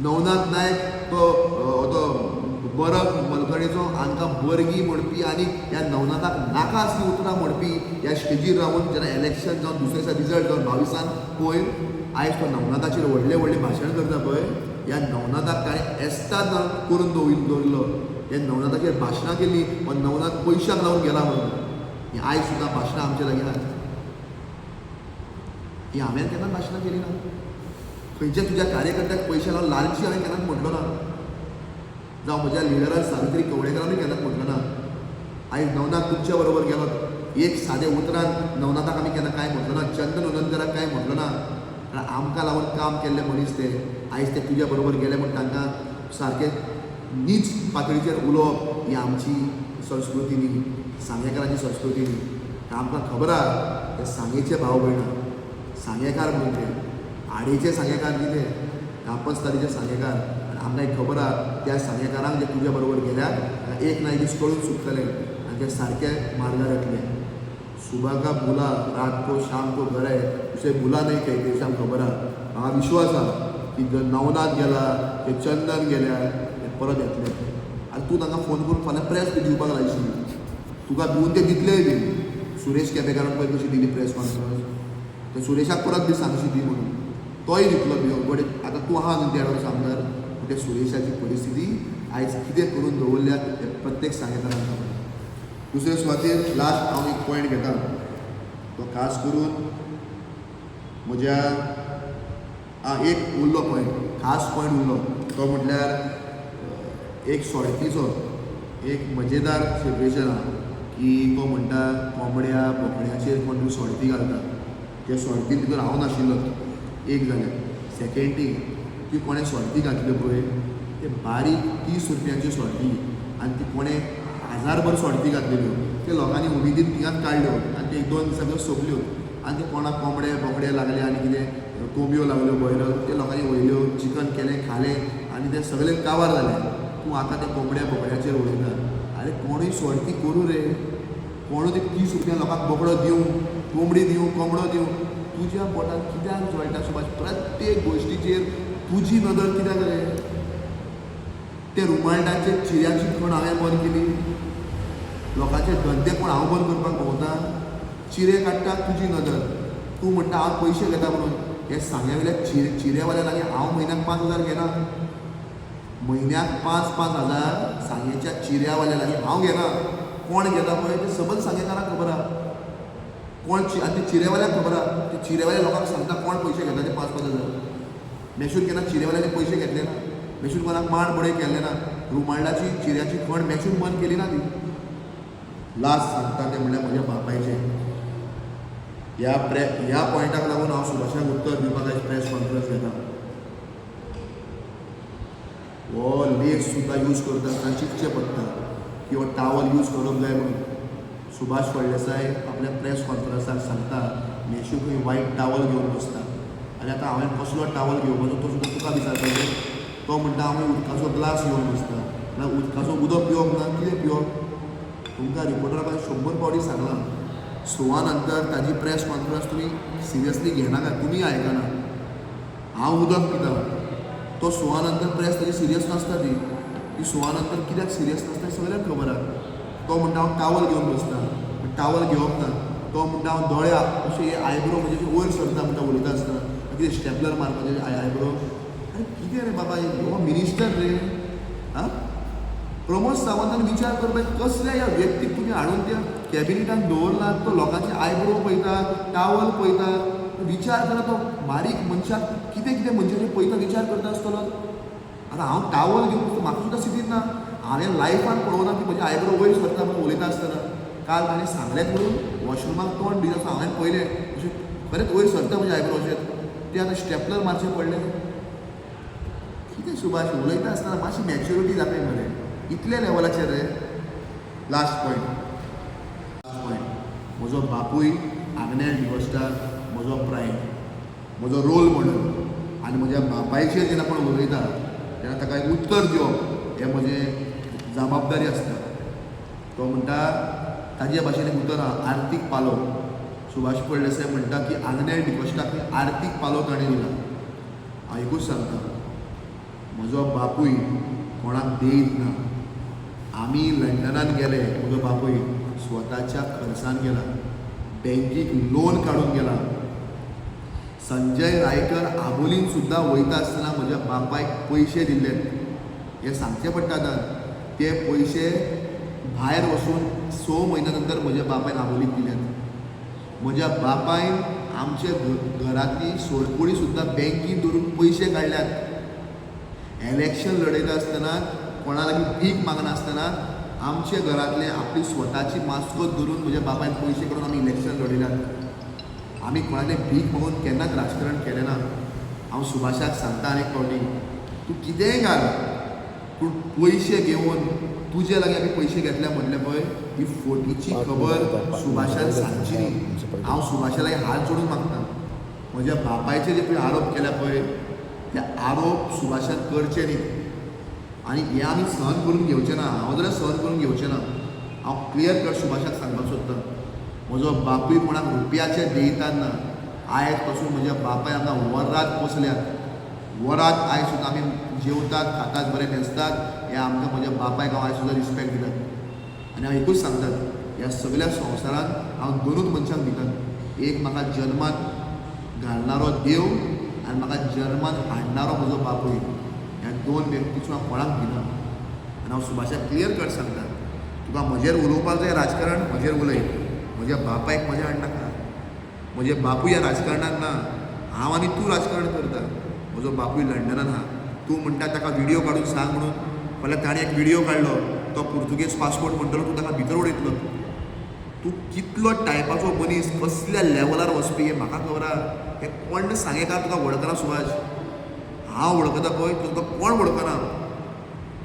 नवनाथ नायक तो बरक मलकडेचो हांकां बर्गी म्हणपी आनी ह्या नवनाथाक नाका आसली उतरां म्हणपी ह्या स्टेजीर रावन जेन्ना इलेक्शन जावन दुसऱ्या दिसा रिजल्ट जावन 22 पयर आयज तो नवनाथाचेर व्हडलें भाशण करता पळय, ह्या नवनाथाक ताणें एस्ताद करून दवरिल्लो. हे नवनाथाचेर भाशणां केल्लीं, पण नवनाथ पयशांक लागून गेला म्हणून. ही आयज सुद्दां भाशणां आमचे लागीं आहात. ही हांवें केन्ना भाशणां केलीं ना. खंयच्या तुज्या कार्यकर्त्याक पयशे लागून लालची हांवें केन्नाच म्हटलो ना. जावं म्हज्या लिडरान सावित्री कवळेकरांनी केन्नाच म्हटलो ना. आयज नवनाथ तुमच्या बरोबर गेलो, एक सादें उतरान नवनाथाक आमी केन्ना कांय म्हटलो ना, चंदन उदनकराक कांय म्हटलो ना. कारण आमकां लागून काम केल्ले मनीस ते आयज ते तुज्या बरोबर गेले म्हूण तांकां सारकें नीच पातळीचेर उलोवप ही आमची संस्कृती न्ही, सांगेकारांची संस्कृती न्ही. आमकां खबर आहा ते सांगेचे भाव भयणां, सांगेकार म्हणून ते आडीचे सांगेकार कितें, कापस्तारीचे सांगेकार. आनी आमकां खबर आहा त्या सांगेकारांक जे तुज्या बरोबर गेल्यार एक ना एक दीस कळून सुटतलें आनी ते सारके मार्गार येतले. सुबह का बुला, रात को शाम को घर है, उसे बुला नहीं कहते, अशें आमकां खबर आहा. म्हाका विश्वास आहा की नवनाथ गेला, ते चंदन गेल्या, ते परत येतले. आनी तूं तांकां फोन करून फाल्यां प्रेस दिवपाक लायशिल्ली, तुका भिवून ते दितलेय बी. सुरेश केपेकारान पळय कशी दिली प्रेस कॉन्फरन्स, ते सुरेशाक परत बी सांगशी दी म्हणून तोय दितलो भिवून. बट आतां तूं आहा न्ही देडो आमदार, ते सुरेशाची परिस्थिती आयज कितें करून दवरल्या ते प्रत्येक सांगेकारांक खबर. दुसरे सुवातेर लास्ट हांव एक पॉयंट घेता, तो खास करून म्हज्या एक उरलो पॉयंट, खास पॉयंट उरलो तो म्हटल्यार एक सोडतीचो एक मजेदार सिट्युएशन आहा की तो म्हणटा कोंबड्या बोकड्याचेर कोण तूं सोडती घालता, ते सोडतीन भितर हांव नाशिल्लो. एक जालें. सेकेंड थींग, ती कोणें सोडती घातल्यो पळय ते बारीक 30 रुपयांच्यो सोडती आनी ती कोणें 1000 सोडती घातलेल्यो, ते लोकांनी उमेदीन तिगांत काडल्यो आनी ते 1-2 दिसांच्यो सोंपल्यो. आनी ते कोणाक कोंबडे बोकडे लागले आनी कितें कोंबयो लागल्यो बळ्यो, ते लोकांनी वयल्यो, चिकन केलें खालें आनी ते सगळें काबार जालें. तूं आतां त्या कोंबड्या बोकड्याचेर उलयता. अरे कोणूय सोडती करूं रे, कोणूय ते 30 रुपया लोकांक बोकडो दिवं, कोंबडी दिवं, कोंबडो दिवं, तुज्या पोटान कित्याक जळटा सुभाष? प्रत्येक गोश्टीचेर तुजी नदर कित्याक रे? ते रुमाल्डाचे चिऱ्याची खण हांवें बंद केली, लोकांचे धंदे कोण हांव बंद करपाक भोंवता? चिरे काडटा तुजी नदर, तूं म्हणटा हांव पयशे घेता म्हणून. हे सांग्या वयल्या चिरेवाल्या लागीं हांव म्हयन्याक 5,000 घेना, म्हयन्याक 5,000 सांगेच्या चिऱ्यावाल्या लागीं हांव घेना. कोण घेता पळय ते सबंद सांगेकारांक खबर आहा, कोण आनी ते चिरेवाल्याक खबर आहा. ते चिरेवाल्या लोकांक सांगता कोण पयशे घेता ते 5,000. मेशून केन्ना चिरेवाल्याचे पयशे घेतले ना, मेशून कोणाक मांड बडे केल्ले ना, रुमाल्डाची चिऱ्याची खण मेशून बंद केली ना ती. लास्ट सांगता ते म्हणल्यार म्हज्या बापायचें. ह्या पॉयंटाक लागून हांव सुभाषाक उत्तर दिवपाक आयज प्रेस कॉन्फरन्स घेता. हो लेख सुद्दां यूज करता आसतना चिंतचें पडटा की हो टावल यूज करप जाय म्हणून. सुभाष फळदेसाय आपल्या प्रेस कॉन्फरन्साक सांगता मेशू खंय वायट टावल घेवन बसता. आनी आतां हांवें कसलो टावल घेवपाचो तो सुद्दां तुका विचारपाचो. तो म्हणटा हांव उदकाचो ग्लास घेवन बसता. ना उदकाचो उदक पिवप ना, कितें पिवप? तुमकां रिपोर्टराक 100 फावटी सांगलां. सुवा नंतर ताजी प्रेस कॉन्फरन्स तुमी सिरियसली घेनाका, तुमी आयकना. हांव उदक पिता, तो सुवा नंतर प्रेस ताजी सिरियस नासता. ती सुवा नंतर कित्याक सिरियस नासता सगळ्यांक खबर आहा. तो म्हणटा हांव टावल घेवन बसता, टावल घेवप ना. तो म्हणटा हांव दोळ्या अशें आयब्रो म्हणजे वयर सरता म्हणटा उलयता आसतना, कितें स्टेपलर मारपाचें आयब्रो. अरे कितें रे बाबा, हो मिनिस्टर रे. आं प्रमोद सावंतान विचार करता कसल्या ह्या व्यक्तीक तुमी हाडून त्या कॅबिनेटान दवरलात. तो लोकांचे आयब्रो पळयता, टावल पळयता. विचार करा तो बारीक मनशाक कितें कितें मनशाचें पळयता विचार करता आसतलो. आतां हांव टावल घेवन म्हाका सुद्दां स्थितीन ना. हांवें लायफान पळोवना की म्हजे आयब्रो वयर सरता म्हणून उलयता आसतना. काल ताणें सांगलेंच म्हणून वॉशरुमाक तोंड दिता आसतना हांवें पळयलें अशें खरेंच वयर सरता म्हजे आयब्रो अशें. ते आतां स्टेपलर मारचें पडलें. कितें सुभाष उलयता आसतना मातशी मॅच्युरिटी दाखय मरे, इतले लेवलाचेर रे. लास्ट पॉयंट म्हजो बापूय आग्नेल डिकोस्टार म्हजो प्रायड, म्हजो रोल मॉडेल. आनी म्हज्या बापायचेर जेन्ना कोण उलयता तेन्ना ताका एक उत्तर दिवप हें म्हजें जबाबदारी आसता. तो म्हणटा ताजे भाशेन एक उतर आहा, आर्थीक पालो. सुभाष फळदेसाय म्हणटा की आग्नेल डिकोस्टाक आर्थीक पालो ताणें दिला. हांव एकूच सांगता, म्हजो बापूय कोणाक देयत ना. आमी लंडनान गेले, म्हजो बापूय स्वताच्या खर्चान गेला, बँकीक लोन काडून गेला. संजय रायकर आबोलीन सुद्दां वयता आसतना म्हज्या बापायक पयशे दिल्ले. हे सांगचें पडटा आतां. ते पयशे भायर वचून 6 म्हयन्या नंतर म्हज्या बापायन आबोलीक दिल्यात. म्हज्या बापायन आमचे घरांतली सोडकुडी सुद्दां बँकीन धरून पयशे काडल्यात. इलेक्शन लडयता आसतना कोणा लागीं भीक मागनासतना आमचे घरांतले आपली स्वताची मास्कोत धरून म्हज्या बापायन पयशे करून आमी इलेक्शन लडयल्यात. आमी कोणाले भीक मागून केन्नाच राजकारण केलें ना. हांव सुभाषाक सांगता आनी एक फावटी, तूं कितेंय घाल पूण पयशे घेवन तुजे लागीं आमी पयशे घेतले म्हणलें पळय, ही फोटीची खबर सुभाषान सांगची न्ही. हांव सुभाषा लागीं हात जोडून मागता. म्हज्या बापायचे जे पळय आरोप केल्या पळय ते आरोप सुभाषान करचे न्ही. आनी हे आमी सहन करून घेवचें ना. हांव जाल्यार सहन करून घेवचें ना. हांव क्लियर कट सुभाषाक सांगपाक सोदतां, म्हजो बापूय कोणाक रुपयाचे देयतात ना. आयज पासून म्हज्या बापाय आमकां वरात पोसल्यात. वरात आयज सुद्दां आमी जेवतात, खातात, बरें न्हेसतात. हे आमकां म्हज्या बापायक हांव आयज सुद्दां रिस्पेक्ट दितात. आनी हांव एकूच सांगता, ह्या सगळ्या संवसारान हांव दोनूच मनशांक दितात. एक म्हाका जल्माक घालणारो देव आनी म्हाका जल्मान हाडणारो म्हजो बापूय. ह्या दोन व्यक्तीचो हांव कोणाक दिना. आनी हांव सुभाषाक क्लियर कट सांगता, तुका म्हजेर उलोवपाक जाय राजकारण, म्हजेर उलय. म्हज्या बापायक म्हज्या हाड नाका. म्हजे बापूय ह्या राजकारणान ना. हांव आनी तूं राजकारण करता. म्हजो बापूय लंडनान आहा. तूं म्हणटा ताका व्हिडियो काडून सांग म्हणून. फाल्यां ताणें एक व्हिडियो काडलो, तो पुर्तुगेज पासपोर्ट म्हणटलो, तूं ताका भितर उडयतलो. तूं कितलो टायपाचो मनीस, कसल्या लेवलार वचपी हें म्हाका खबर आहा. हें कोण सांगेकार तुका वळखना सुभाष. हांव वळखता पळय, तुका कोण वळखना.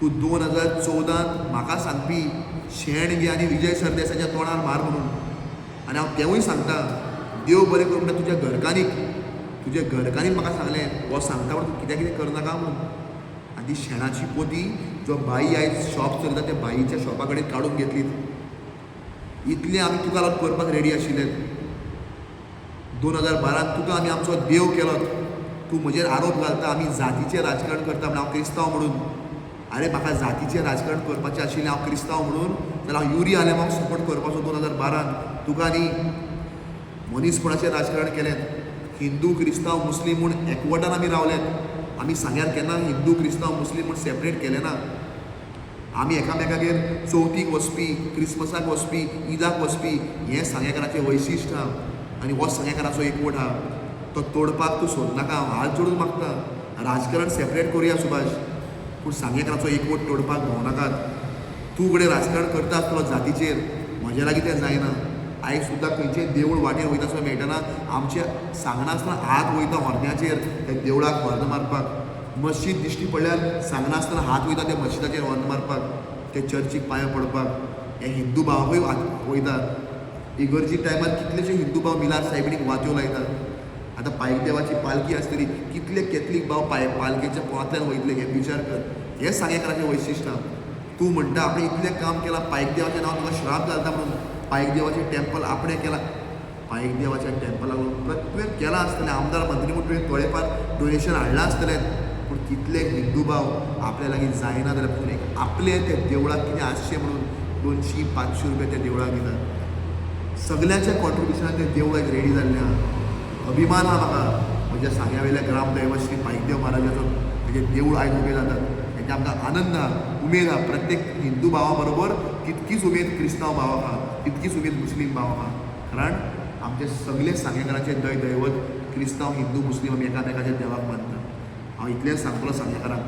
तूं 2014 म्हाका सांगपी शेणगे आनी विजय सरदेसाच्या तोंडार मार म्हणून. आनी हांव तेंवूय सांगता, देव बरें करूं म्हणटा तुज्या घरकान्नीन म्हाका सांगलें हो सांगता म्हणून तूं कितें कितें करनाका म्हणून. आनी ती शेणाची पोती जो बाई आयज शॉप चलता त्या बाईच्या शॉपा कडेन काडून घेतली. इतलें आमी तुका लागून करपाक रेडी आशिल्ले. 2012 तुका आमी आमचो देव केलो. तूं म्हजेर आरोप घालता आमी जातीचें राजकारण करता म्हणून हांव क्रिस्तांव म्हणून. अरे म्हाका जातीचें राजकारण करपाचें आशिल्लें हांव क्रिस्तांव म्हणून, जाल्यार हांव युरी आलेमाक सपोर्ट करपाचो 2012. तुका न्ही मनीसपणाचें राजकारण केलें. हिंदू क्रिस्तांव मुस्लीम म्हूण एकवटान आमी रावल्यात. आमी सांग्यार केन्ना हिंदू क्रिस्तांव मुस्लीम म्हूण सेपरेट केलें ना. आमी एकामेकागेर चवथीक वचपी, क्रिस्मसाक वचपी, ईदाक वचपी, हें सांगेकाराचें वैशिश्ट आहा आनी हो सांगेकाराचो एकवट आहा. तो तोडपाक तूं सोदनाका. हांव हात जोडून मागता, राजकारण सेपरेट करुया सुभाष, पूण सांगेकाराचो एकवट तोडपाक भोंवनाकात. तूं कडेन राजकारण करता आसतलो जातीचेर, म्हज्या लागीं तें जायना. आयज सुद्दां खंयचें देवूळ वाटेर वयता आसतना मेळटना आमच्या सांगनासतना हात वयता व्हरण्याचेर त्या देवळाक व्हर्ण मारपाक. मस्जीद दिश्टी पडल्यार सांगनासतना हात वयता त्या मस्जिदाचेर व्हर्ण मारपाक, ते चर्चीक पांयां पडपाक. हे हिंदू भावाकूय वयता. इगर्जी टायमार कितलेशे हिंदू भाव मिलार सायबिणीक वात्यो लायतात. आतां पायदेवाची पालखी आसतली, कितले कॅथलीक भाव पालखेच्या पोंतांतल्यान वयतले हे विचार कर. हें सांगेकाराचें वैशिश्ट आहा. तूं म्हणटा आपणें इतलें काम केलां, पायदेवाचें नांव तुका श्राप घालता म्हणून. पायदेवाचें टॅम्पल आपणें केलां. पायदेवाच्या टॅम्पलाक प्रत्येक केलां आसतलें. आमदार मंत्री म्हणून तुवें थोडेफार डोनेशन हाडलां आसतलें, पूण कितले हिंदू भाव आपल्या लागीं जायना जाल्यार पूण एक आपले त्या देवळाक कितें आसचें म्हणून 200-500 रुपया त्या देवळाक दितात. सगळ्यांच्या कॉन्ट्रिब्युशनान तें देवूळ आयज रेडी जाल्लें आहा. अभिमान आहा म्हाका म्हज्या सांग्यावेल्या ग्रामदैवत श्री पायदेव महाराजाचो म्हजें देवूळ आयज उबें जातात. हेचे आमकां आनंद आहा, उमेद आहा. प्रत्येक हिंदू भावा बरोबर तितकीच उमेद क्रिस्तांव भावाक आहा, तितकीच उमेद मुस्लीम भावाक आहा. कारण आमचे सगळे सांगेकाराचे दैवत क्रिस्तांव हिंदू मुस्लीम आमी एकामेकाच्या देवाक मानता. हांव इतलेंच सांगतलो सांगेकारांक,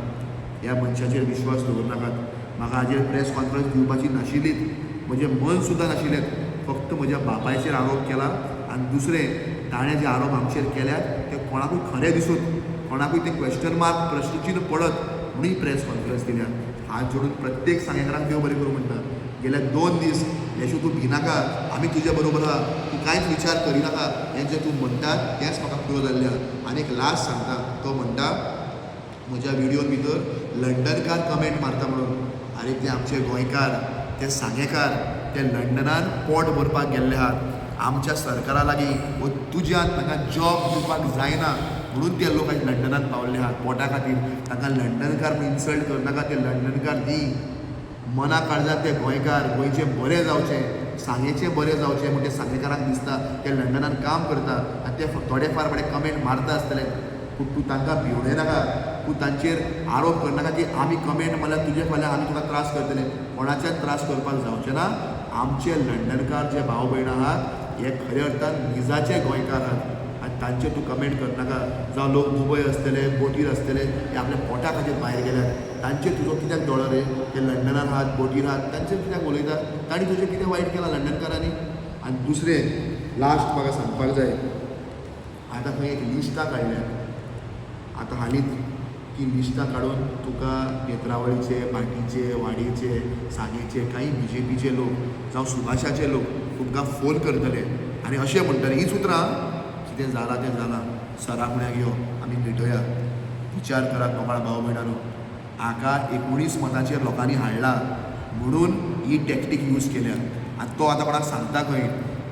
ह्या मनशाचेर विश्वास दवरनाकात. म्हाका हाजेर प्रेस कॉन्फरन्स दिवपाची नाशिल्लीच, म्हजें मन सुद्दां नाशिल्लें. फक्त म्हज्या बापायचेर आरोप केला आनी दुसरें ताणें जे आरोप आमचेर केल्यात ते कोणाकूय खरें दिसून, कोणाकूय ते क्वेश्चन मार्क प्रश्नचिन्ह पडत म्हणून प्रेस कॉन्फरन्स दिल्या. हात जोडून प्रत्येक सांगेकारांक देव बरें करूं म्हणटा. गेल्या 2 दीस येशू तूं भिनाका, आमी तुजे बरोबर आहा, तूं कांयच विचार करिनाका. हें जें तूं म्हणटा तेंच म्हाका पुरो जाल्लें आहा. आनी एक लास्ट सांगता, तो म्हणटा म्हज्या विडियोन भितर लंडनकार कमेंट मारता म्हणून. आरे ते आमचे गोंयकार, ते सांगेकार, ते लंडनान पोट भरपाक गेल्ले आहात. आमच्या सरकारा लागीं वो तुज्यान तांकां जॉब दिवपाक जायना म्हणून ते लोक आयज लंडनान पावल्ले आहात पोटा खातीर. तांकां लंडनकार म्हूण इन्सल्ट करनाका. ते लंडनकार न्ही, मना काळजांत ते गोंयकार, गोंयचें बरें जावचें, सांगेचें बरें जावचें म्हूण ते सांगेकारांक दिसता. ते लंडनान काम करता आनी ते थोडेफार बरें कमेंट मारता आसतले. पूण तूं तांकां भिवणय नाका, तूं तांचेर आरोप करनाका की आमी कमेंट मारल्यार तुजे फाल्यां आमी तुका त्रास करतले. कोणाचेच त्रास करपाक जावचें ना. आमचे लंडनकार जे भाव भयण आहात हे खरे अर्थान निजाचे गोंयकार आहात आनी तांचेर तूं कमेंट करनाका. जावं लोक दुबय आसतले, बोटीर आसतले, ते आपल्या पोटा खातीर भायर गेल्यात, तांचेर तुजो कित्याक दोळो रे? ते लंडनान आहात, बोटीर आहात, तांचेर कित्याक उलयता? तांणी तुजें कितें वायट केलां लंडनकारांनी? आनी दुसरें लास्ट म्हाका सांगपाक जाय, आतां खंय एक लिस्टां काडल्या. आतां हालींच ती लिस्टां काडून तुका नेत्रावळीचे, भाटीचे, वाडीचे, सांगेचे, काही BJPचे लोक जावं सुभाषाचे लोक तुमकां फोन करतले आनी अशें म्हणटले, हींच उतरां, कितें जालां तें जालां, सरा म्हळ्यार यो आमी भेटोया, विचार करात मोगाळ भाव भयणानो. हाका 19 मतांचेर लोकांनी हाडला म्हणून ही टॅक्टीक यूज केल्या. आनी तो आतां कोणाक सांगता खंय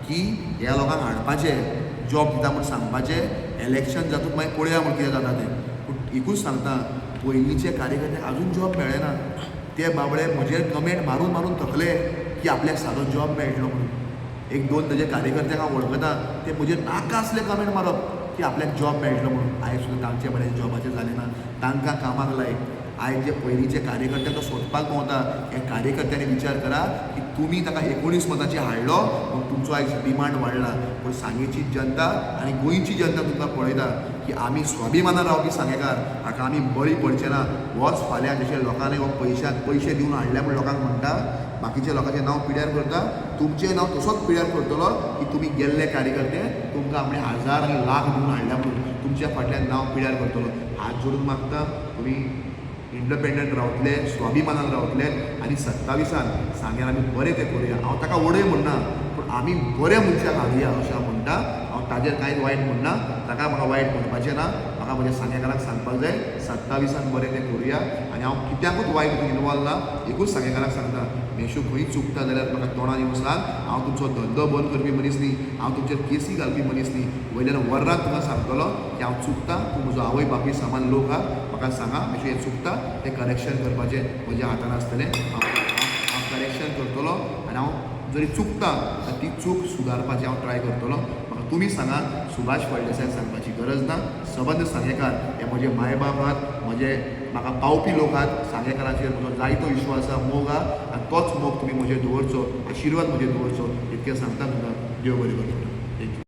की ह्या लोकांक हाडपाचें, जॉब दिता म्हूण सांगपाचें, इलेक्शन जातूंत मागीर पळोवया म्हूण कितें जाता तें. पूण एकूच सांगता, पयलींचे कार्यकर्ते आजून जॉब मेळ्ळेना. ते बाबडे म्हजेर कमेंट मारून मारून थकले की आपल्याक सादो जॉब मेळटलो म्हणून. 1-2 तेजे कार्यकर्त्यांक हांव वळखता, ते म्हजेर नाका असले कमेंट मारप की आपल्याक जॉब मेळटलो म्हणून. आयज सुद्दां तांचे बरें जॉबाचें जालें ना. तांकां कामाक लाय. आयज जे पयलींचे कार्यकर्ते तो सोदपाक पावता, हे कार्यकर्त्यांनी विचार करा की तुमी ताका 19 मतांचेर हाडलो पूण तुमचो आयज डिमांड वाडला. पूण सांगेची जनता आनी गोंयची जनता तुमकां पळयता की आमी स्वाभिमानान रावपी सांगेकार, हाका आमी बळी पडचे ना. होच फाल्यां जशे लोकांनी हो पयशे दिवन हाडल्या म्हूण लोकांक म्हणटा, बाकीच्या लोकांचें नांव पिड्यार करता, तुमचें नांव तसोच पिड्यार करतलो की तुमी गेल्ले कार्यकर्ते, तुमकां आपणे 1000 आनी लाख दिवन हाडल्या म्हणून तुमच्या फाटल्यान नांव पिड्यार करतलो. हात जोडून मागता तुमी इंडिपेंडंट रावतले, स्वाभिमानान रावतले आनी 27 सांग्यार आमी बरें तें करुया. हांव ताका वडय म्हणना, पूण आमी बऱ्या मनशाक हाडुया अशें हांव म्हणटा. हांव ताजेर कांयच वायट म्हणना, ताका म्हाका वायट म्हणपाचें ना. म्हाका म्हज्या सांगेकाराक सांगपाक जाय 27 बरें तें करुया आनी हांव कित्याकूच वायट इनवॉल्व ना एकूच सांगेकाराक सांगता मेशू खंय चुकता जाल्यार म्हाका तोंडार येवं सांग हांव तुमचो धंदो बंद करपी मनीस न्ही हांव तुमचेर केसी घालपी मनीस न्ही वयल्यान वर्राक तुमकां सांगतलो की हांव चुकता तूं म्हजो आवय बापूय समान लोक आहा म्हाका सांगा मेशू हें चुकता तें करेक्शन करपाचें म्हज्या हातान आसतलें हांव करेक्शन करतलो आनी हांव जरी चुकता तर ती चूक सुदारपाची हांव ट्राय करतलो म्हाका तुमी सांगा सुभाष फळदेसाय सांगपाची गरज ना सबंद सांगेकार हे म्हजे मायबाप आहात म्हजे म्हाका पावपी लोक आहात सांगेकाराचेर म्हजो जायतो विश्वास आहा मोग आहा आनी तोच मोग तुमी म्हजेर दवरचो आशिर्वाद म्हजेर दवरचो इतकें सांगता तुमकां देव बरें करतलो थँक्यू